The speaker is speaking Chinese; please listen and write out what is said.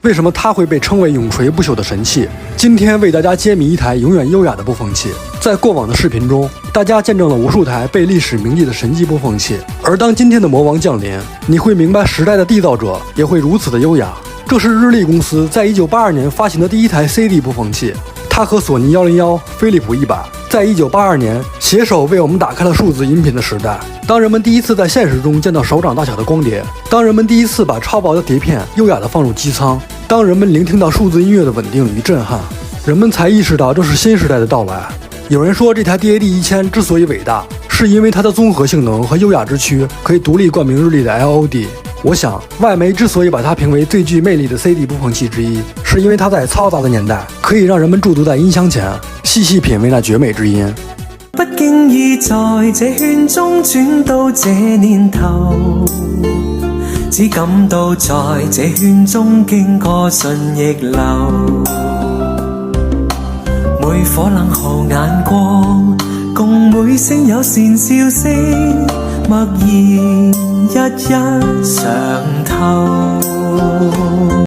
为什么它会被称为永垂不朽的神器？今天为大家揭秘一台永远优雅的播放器。在过往的视频中，大家见证了无数台被历史铭记的神级播放器，而当今天的魔王降临，你会明白时代的缔造者也会如此的优雅。这是日立公司在1982年发行的第一台 CD 播放器，它和索尼101、飞利浦100在1982年携手为我们打开了数字音频的时代。当人们第一次在现实中见到手掌大小的光碟，当人们第一次把超薄的碟片优雅地放入机舱，当人们聆听到数字音乐的稳定与震撼，人们才意识到这是新时代的到来。有人说这台 DAD1000 之所以伟大，是因为它的综合性能和优雅之躯可以独立冠名日立的 LOD。我想，外媒之所以把它评为最具魅力的 CD 播放器之一，是因为它在嘈杂的年代，可以让人们驻足在音箱前，细细品味那绝美之音。不經意在這圈中轉到這年頭，只感到在這圈中經過順逆流，每顆冷酷眼光，共每聲友善笑聲，默然一一嘗透。